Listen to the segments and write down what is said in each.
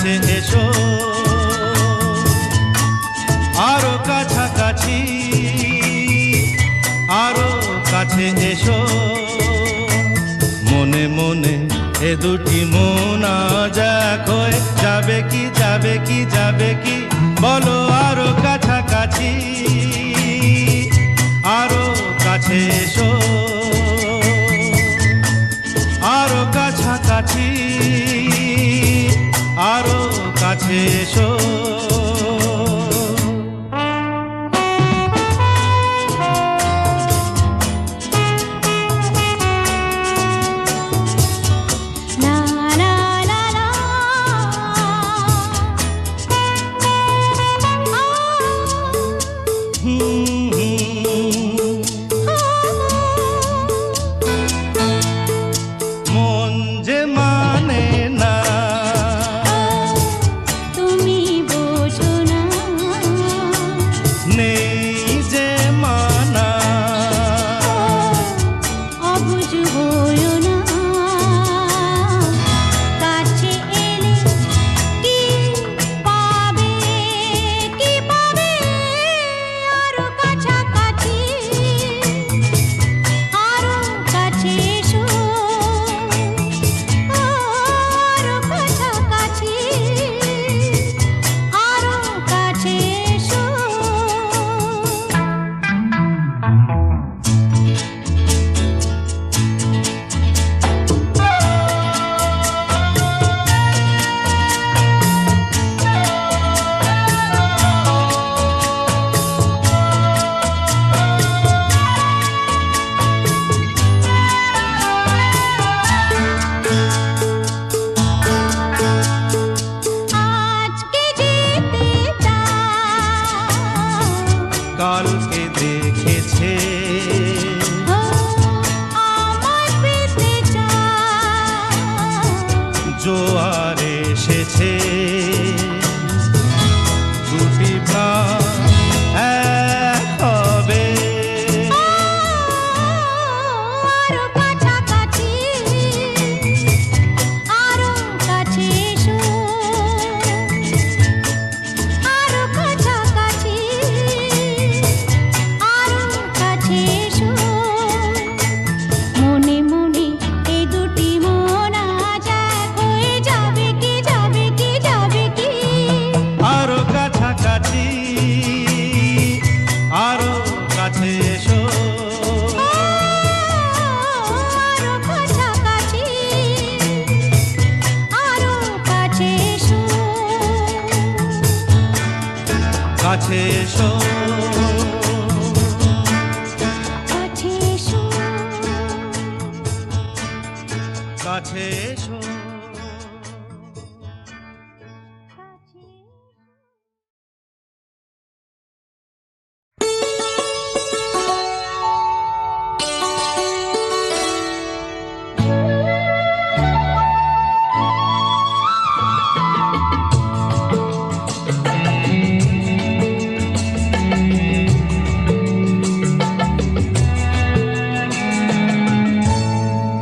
কাছে এসো, আরো কাছাকাছি, আরো কাছে এসো। মনে মনে এ দুটি মন আজ এক হয়ে যাবে কি, যাবে কি, যাবে কি, বলো আরো কাছাকাছি, আরো কাছে এসো, আরো কাছাকাছি, আরো কাছে এসো। মন যে মানে না, তুমি বোঝো না, নেই যে মানা, অবুঝ হইও না। কাছে এলে কি পাবে, কি পাবে, আরো কাছাকাছি, আরো কাছে এসো, আরো কাছাকাছি, আরো কাছে এসো। আজকে যেতে চাও, কালকে দেখেছে, আমায় পেতে চাও, জোয়ার এসেছে, দুটি প্রাণ এক হবে, আরো কাছাকাছি, আরো কাছে এসো, আরো কাছাকাছি, আরো কাছে এসো। মনে মনে এই দুটি মন আজ এক হয়ে যাবে কি, যাবে কি, যাবে কি, আরো কাছাকাছি, আরো কাছে এসো, আরো কাছাকাছি, আরো কাছে এসো, কাছে এসো, কাছে এসো, কাছে এসো। কাছে।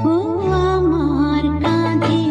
ও আমার কাঁধে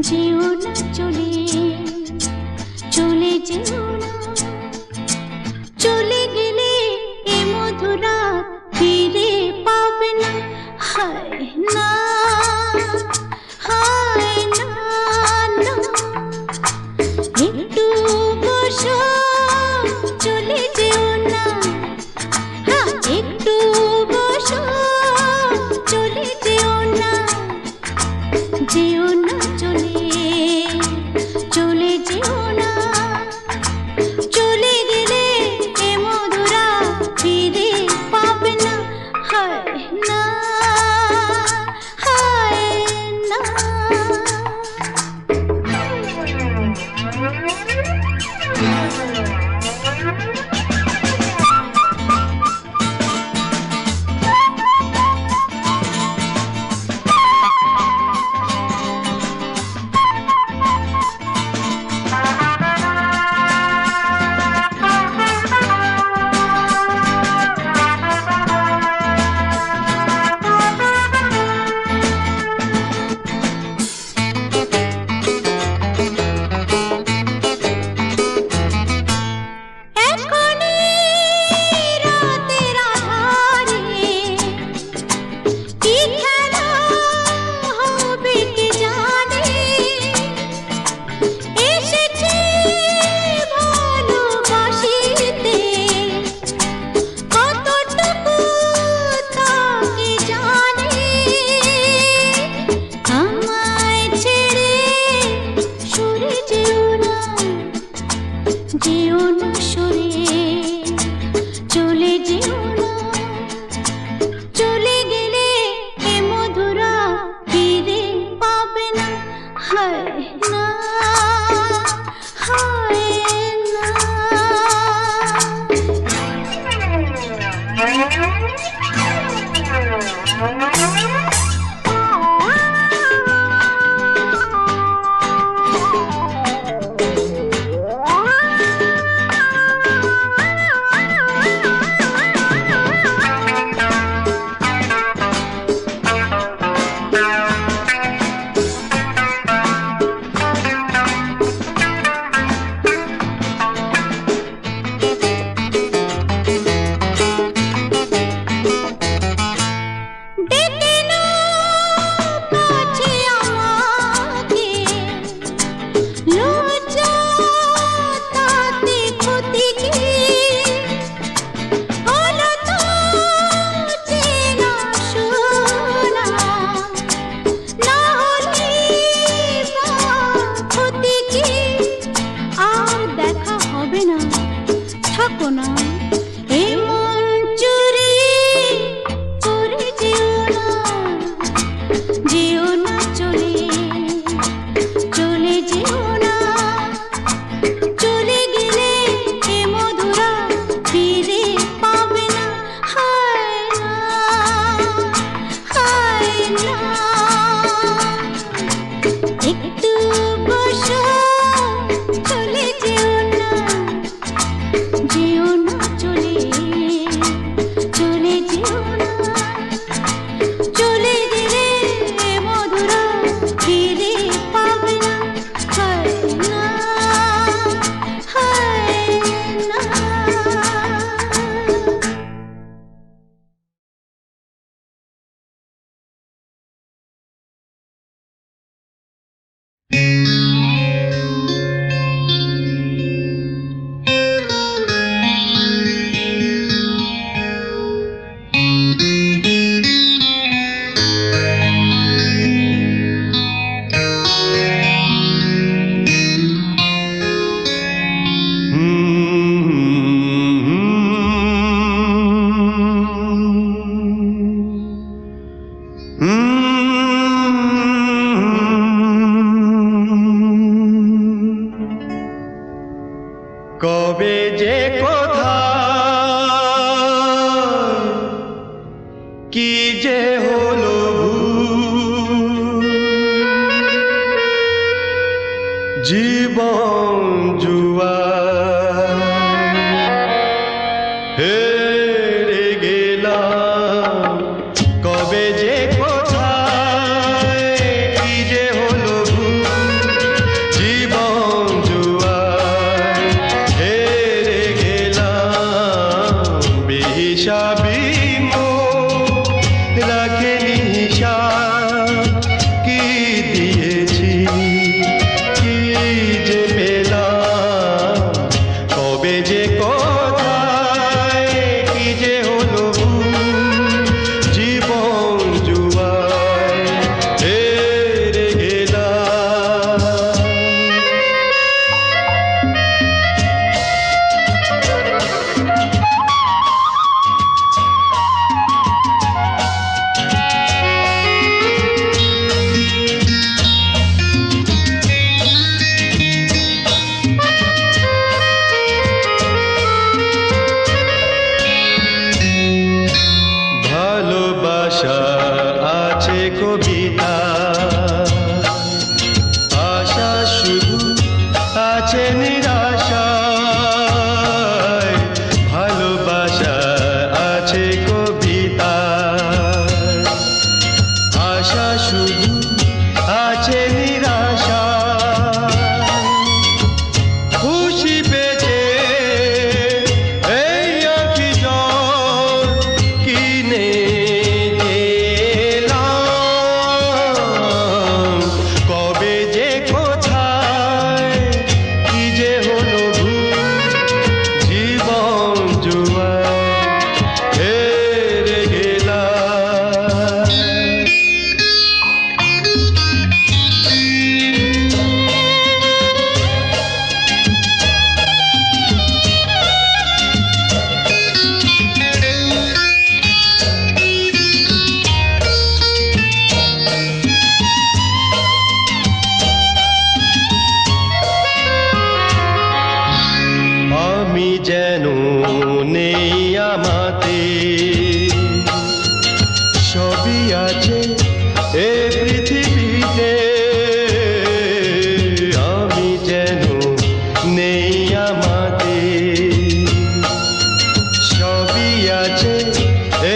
যেও না চলে, চলে যেও না, চলে গেলে এ মধুরা ফিরে পাবে না। হায় না, হায় না, না, একটু বসো, চলে যেও না, হ্যাঁ একটু বসো, চলে যেও না, যেও না চলে, চলে যেও না, চলে গেলে এ মধুরা ফিরে পাবে না। হায় না, হায় না। যেও না সরে, চলে যেও না, চলে গেলে এ মধুরা ফিরে পাবে না। হায় না, হায় না। কবে যে কোথায় কি যে হলো জীবন জুয়া হেরে গেলাম কবে যে কোথায় কি যে হলো বেহিসাবি রাখেনি হিসাব কি দিয়েছি কি যে পেলাম কবে যে কোথায় কি যে হলো জীবন জুয়ায় হেরে গেলাম। ভালোবাসা আছে কবিতা আশা শুধু আছে নিরাশা ভালোবাসা আছে কবিতা আশা শুধু আছে নিরাশা খুশি পেয়েছে এই আঁখি জল কিনে গেলাম কবে যে কোথায় কি যে হলো জীবন জুয়ায় হেরে গেলাম। আমি যেন নেই আমাতে সবই আছে এ পৃথিবীতে আমি যেন নেই আমাতে সবই আছে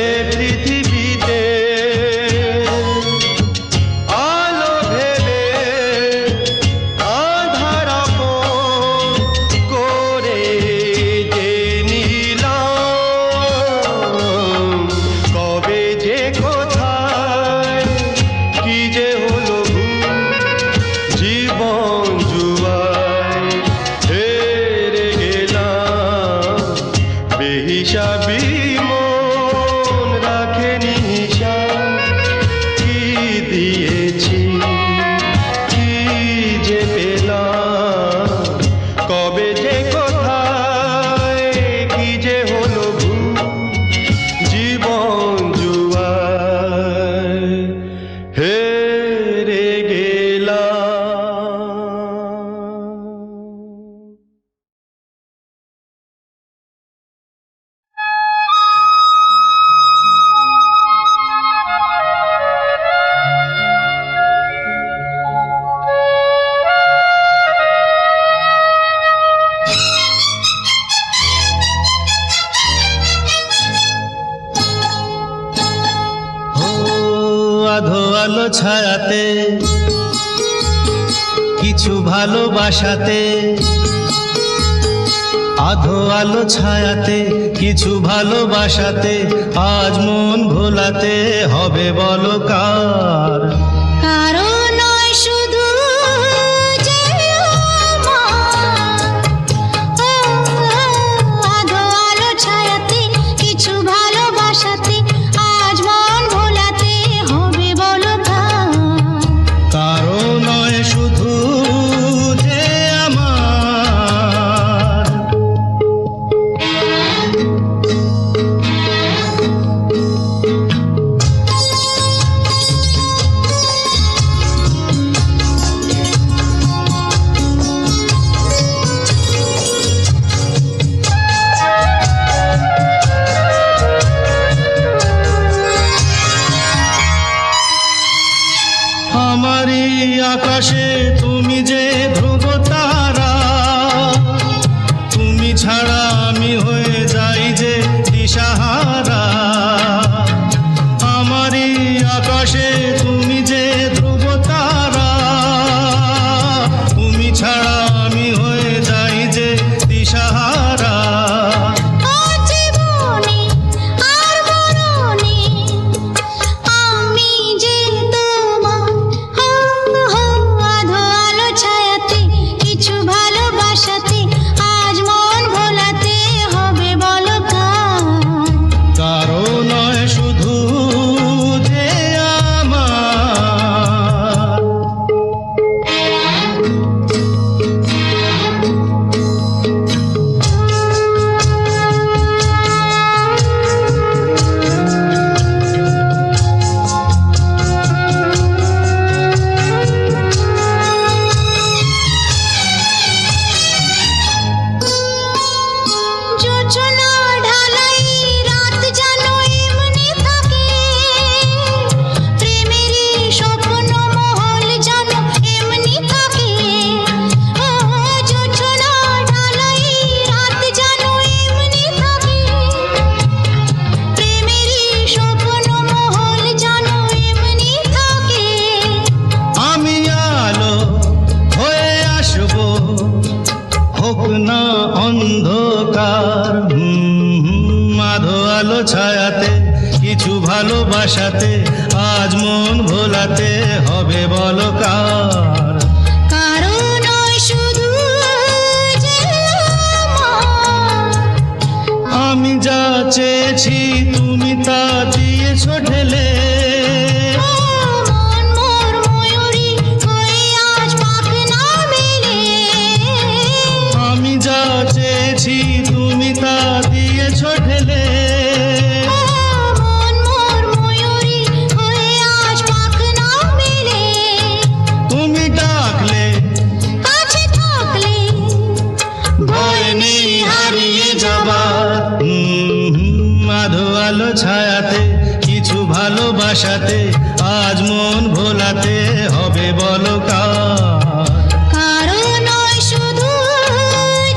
এ পৃথিবীতে আলো ভেবে আধার আপন করে যে নিলাম কবে যে কোথায় কি যে হলো জীবন জুয়ায় হেরে গেলাম বেহিসাবি মন রাখেনি হিসাব কি দিয়েছি কি যে পেলাম কবে যে কোথায় কি যে হলো জীবন জুয়ায় হেরে গেলাম। ও আধো আলো ছায়াতে কিছু ভালোবাসাতে আধো আলো ছায়াতে কিছু ভালোবাসাতে আজ মন ভোলাতে হবে বলো কার কারো নয় শুধু যে আমার। ও, আধো আলো ছায়াতে কিছু ভালোবাসাতে আজ মন ভোলাতে হবে বলো কার। কারো নয় শুধু যে আমার ছায়াতে কিছু ভালোবাসাতে আজ মন ভোলাতে হবে বলো কার কারণ ওই শুধু যে আমার। আমি যা চেয়েছি তুমি তা দিয়েছো ঢেলে মন মোর ময়ূরী হয়ে আজ পাখ না মেলে। আমি যা চেয়েছি তুমি তা দিয়েছো ঢেলে মন মোর ময়ূরী হয়ে আজ পাখ না মেলে। তুমি ডাকলে কাছে থাকলে ভয় নেই হারিয়ে যাবার আধো আলো ছায়াতে কিছু ভালোবাসাতে আজ মন ভোলাতে হবে বলো কার কারণ ওই শুধু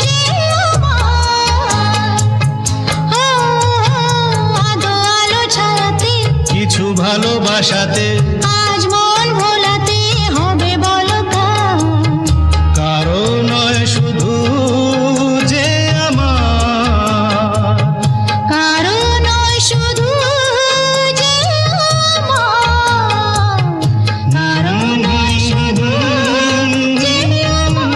যে আমার। আধো আলো ছায়াতে কিছু ভালোবাসাতে আজ মন ভোলাতে হবে বলো কার। কারো নয় শুধু যে আমার কারণ ওই শুধু যে আমার। কারণ ওই শুধু যে আমার।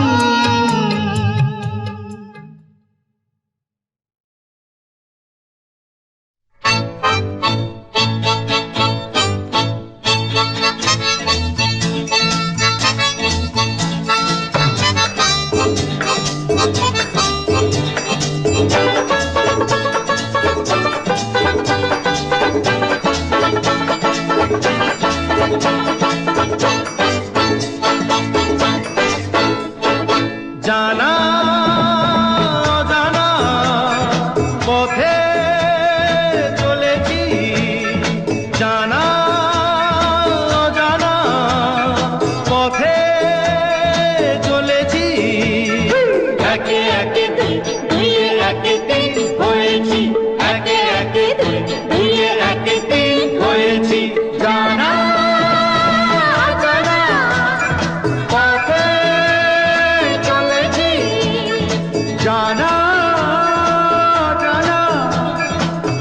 জানা অজানা পথে চলেছি জানা অজানা পথে চলেছি একে একে দুইয়ে একে তিন হয়েছি একে একে দুইয়ে একে তিন হয়েছি জানা অজানা পথে চলেছি জানা জানা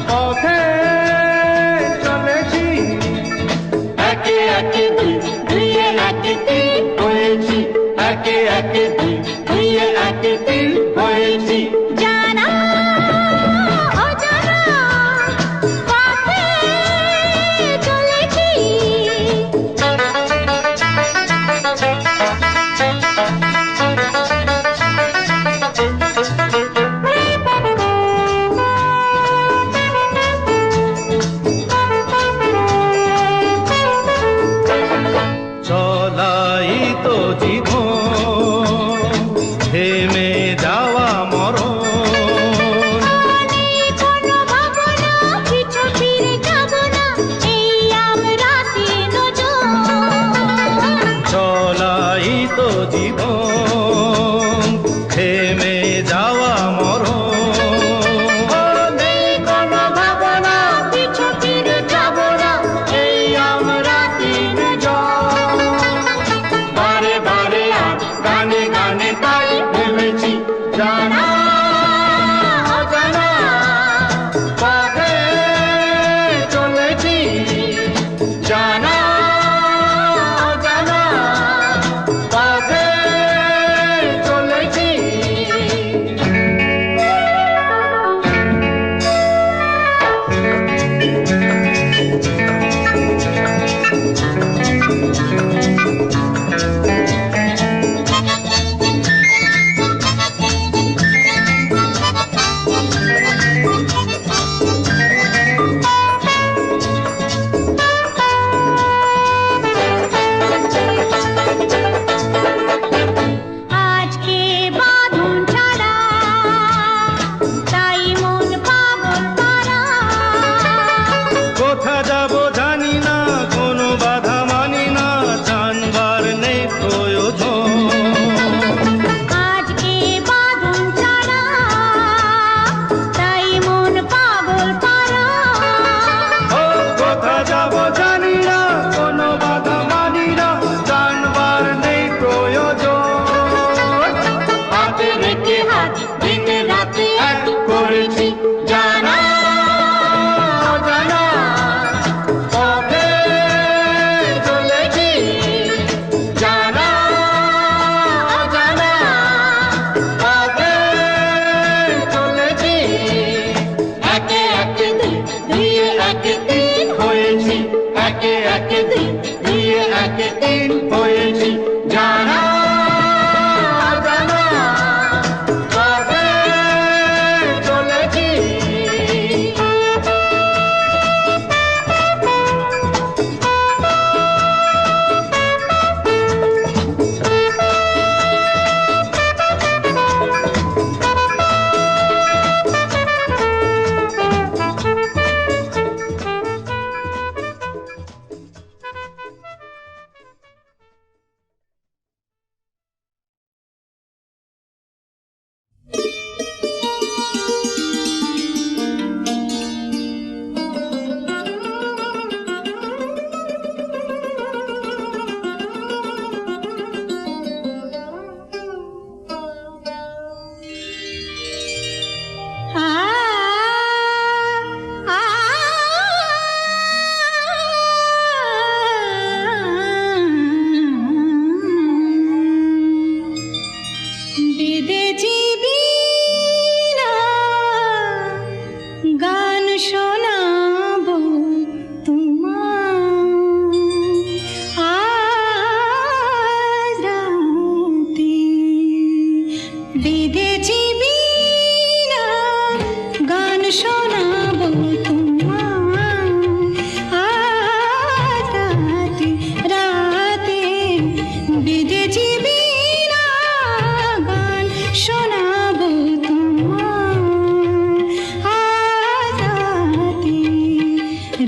পথে চলেছি একে একে দুইয়ে একে তিন হয়েছি একে একে দুইয়ে একে তিন হয়েছি জানা অজানা পথে চলেছি। চলাই তো জীবন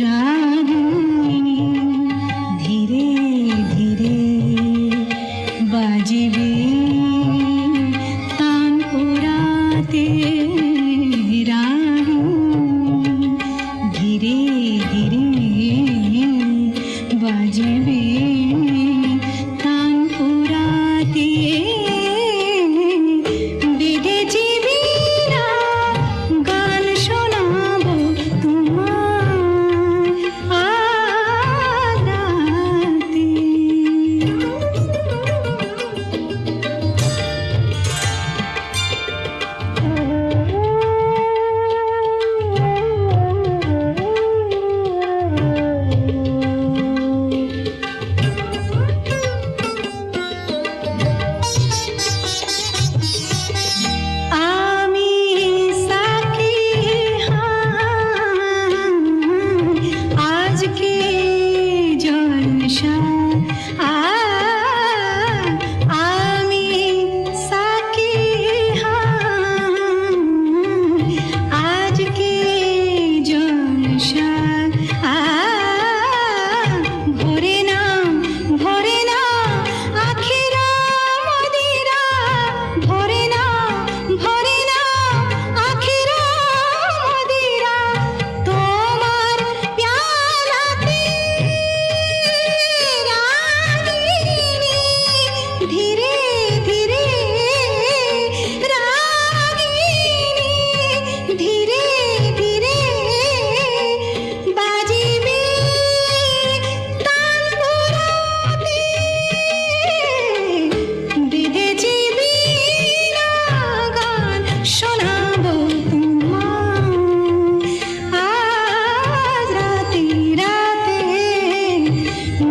রাগিনী ধীরে ধীরে বাজবে তানপুরাতে রাগিনী ধীরে ধীরে বাজবে তানপুরাতে বেঁধেছি বীণা গান শোনাবো তোমায় আজ রাতে। আমি সাকি আজকে জলসা আমি সাকি আজকে জলসা ভরে না আখিরা মদিরা ভরে না আখিরা মদিরা তোমার প্যালাতে রাগিনী ধীরে ধীরে রাগিনী ধীরে ধীরে বাজিবে তানপুরাতে বেঁধেছি বীণা গান শোনাবো তোমায় আজ রাতে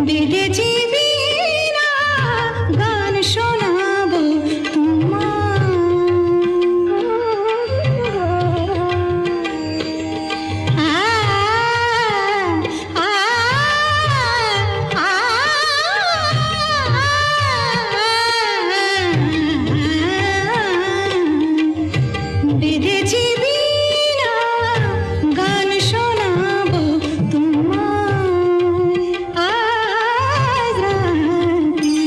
বেঁধেছি বীণা গান শোনাবো বেঁধেছি বীণা গান শোনাবো তোমায় আজ রাতে।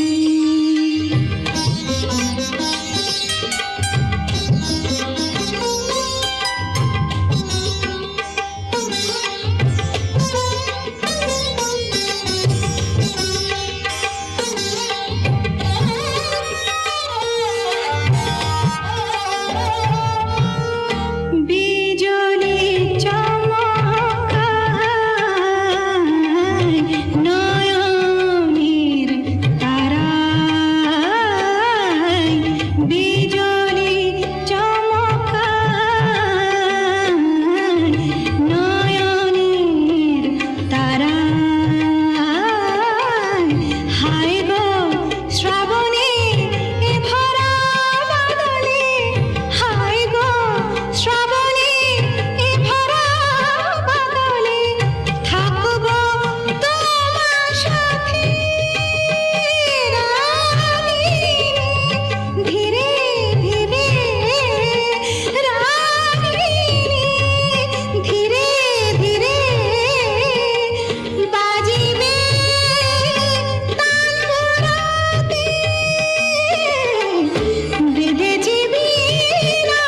বিজলি চমকায় নয়নের তারায় বিজলি চমকায় নয়নের তারায় হায় গো শ্রাবণে এ ভরা বাদলে হায় গো শ্রাবণে এ ভরা বাদলে থাকবো তোমার সাথে রাগিনী ধীরে ধীরে রাগিনী ধীরে ধীরে বাজিবে তানপুরাতে বেঁধেছি বীণা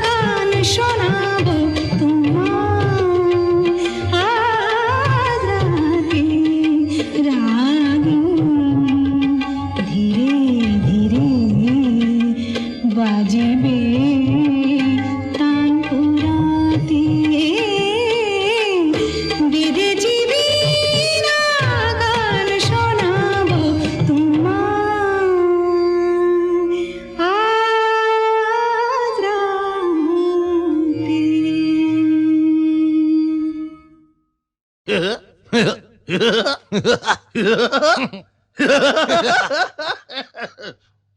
গান শোনাবো তোমায় আজ রাতে রাগিনী ধীরে ধীরে বাজিবে তানপুরাতে বেঁধেছি বীণা গান শোনাবো তোমায় আজ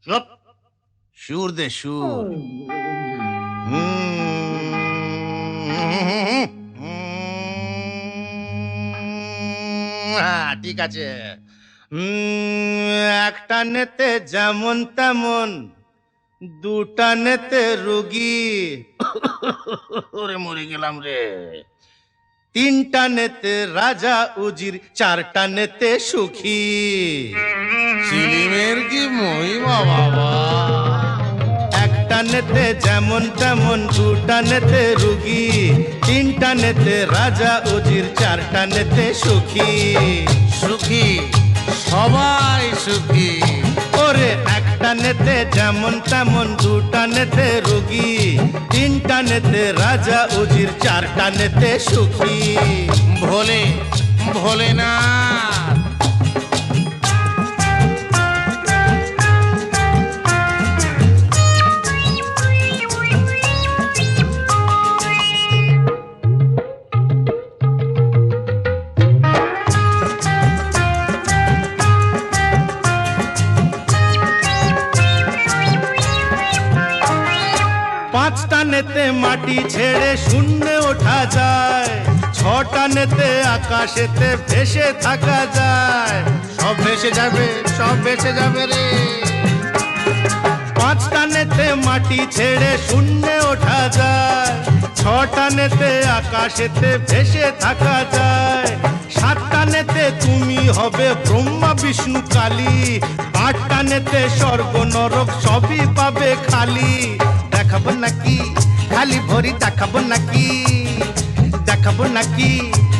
চুপ সুর দে সুর ঠিক আছে একটা নেতে যেমন তেমন দুটা নেতে রুগী ওরে মরে গেলাম রে তিনটা নেতে রাজা উজির, চারটা নেতে সুখী। চিলিমের কি মহিমা বাবা! একটা নেতে যেমন তেমন, দুটা নেতে রুগী, তিনটা নেতে রাজা উজির, চারটা নেতে সুখী। সুখী, সবাই সুখী। ওরে একটা নেতে যেমন তেমন, দুটা নেতে রুগী, তিনটা নেতে রাজা উজির, চারটা নেতে সুখী। ভোলে ভোলেনাথ। পাঁচটা নেতে মাটি ছেড়ে শূন্যে ওঠা যায়, ছটা নেতে আকাশেতে ভেসে থাকা যায়। সব ভেসে যাবে, সব ভেসে যাবে রে। পাঁচটা নেতে মাটি ছেড়ে শূন্যে ওঠা যায়, ছটা নেতে আকাশেতে ভেসে থাকা যায়। সাতটা নেতে তুমি হবে ব্রহ্মা বিষ্ণু কালী, আটটা নেতে স্বর্গ নরক সবই পাবে খালি। দেখাবো নাকি খালি ভরি, দেখাবো নাকি, দেখাবো নাকি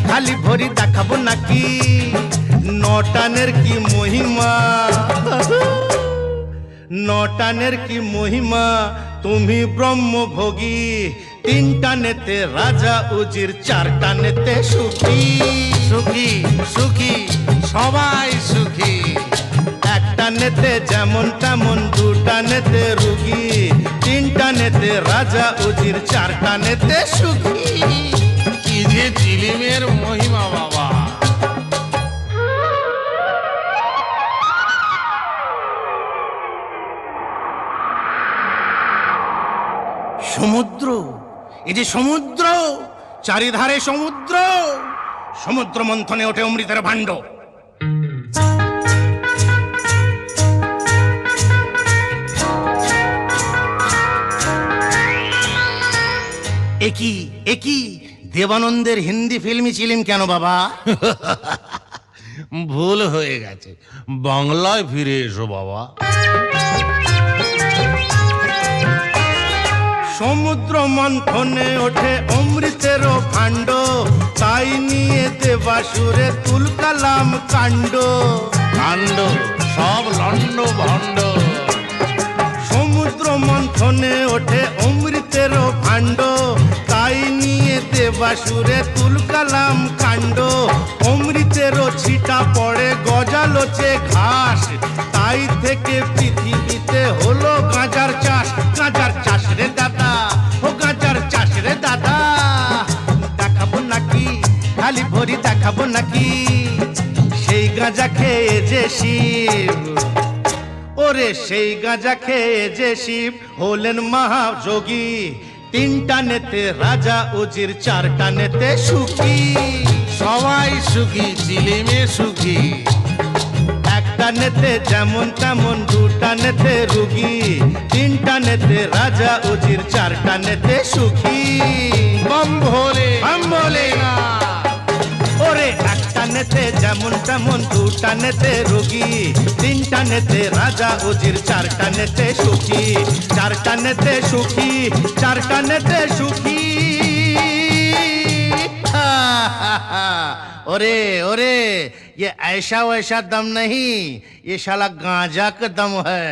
খালি ভরি, দেখাবো নাকি। নটানের কি মহিমা, নটানের কি মহিমা, তুমি ব্রহ্মভোগী। তিনটা নেতে রাজা উজির, চারটা নেতে সুখী। সুখী সুখী, সবাই সুখী। একটা নেতে যেমন তেমন, দুটা নেতে রুগী, তিনটা নেতে রাজা উজির, চারটা নেতে সুখী। কি যে চিলিমের মহিমা বাবা! সমুদ্র, এই যে সমুদ্র, চারিধারে সমুদ্র। সমুদ্র মন্থনে ওঠে অমৃতের ভাণ্ড। একই একই দেবানন্দের হিন্দি ফিল্মি চিলিম কেন বাবা? ভুল হয়ে গেছে, বাংলায় ফিরে এসো বাবা। সমুদ্র মন্থনে ওঠে অমৃতের ভাণ্ড, তাই নিয়ে দেবাসুরে তুলকালাম কাণ্ড। কাণ্ড সব লন্ড ভণ্ড। সমুদ্র মন্থনে ওঠে অমৃতের ভাণ্ড, তাই নিয়ে দেবাসুরে তুলকালাম কাণ্ড। অমৃতেরও ছিটা পড়ে গজালোচে ঘাস, তাই থেকে পৃথিবীতে হলো গাঁজার চাষ। গাঁজার চাষ রে দাদা, ও গাঁজার চাষ রে দাদা। দেখাবো নাকি খালি ভরি, দেখাবো নাকি সেই গাঁজা খেয়ে যে শিব। ওরে সেই গাঁজা খেয়ে যে শিব হলেন মহাযোগী। তিনটা নেতে রাজা উজির, চারটা নেতে সুখী। সবাই সুখী, চিলিমে সুখী। একটা নেতে যেমন তেমন, দুটা নেতে রুগী, তিনটা নেতে রাজা উজির, চারটা নেতে সুখী। বম ভোলে বম ভোলে। না। ওরে একটা নেতে যেমন তেমন, দুটা নেতে রুগী, তিনটা নেতে রাজা উজির, চারটা নেতে সুখী। চারটা নেতে সুখী, চারটা নেতে সুখী। ओरे ओरे, ये ऐसा वैसा दम नहीं, ये साला गांजा का दम है।